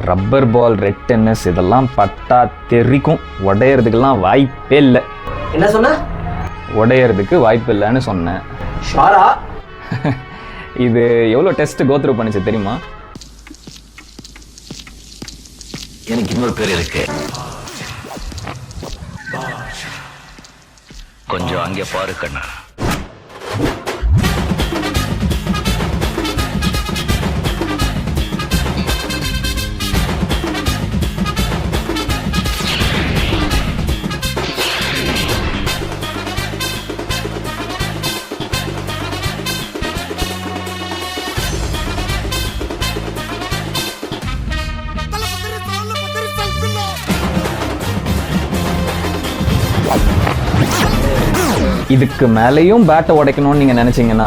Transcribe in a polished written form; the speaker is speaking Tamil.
ரப்பர் பால், ரெட் டென்னிஸ் இதெல்லாம் பட்டா தெரிக்கும். உடையறதுக்கெல்லாம் வாய்ப்பே இல்லை. என்ன சொன்ன? உடையறதுக்கு வாய்ப்பு இல்லைன்னு சொன்னேன். ஷாரா? இது எவ்வளோ டெஸ்ட் கோத்ரூ பண்ணிச்சு தெரியுமா? எனக்கு இன்னொரு பேர் இருக்கு. கொஞ்சம் அங்கே பாரு கண்ணா. இதுக்கு மேலேயும் பேட்டை உடைக்கணும்னு நீங்கள் நினச்சிங்கன்னா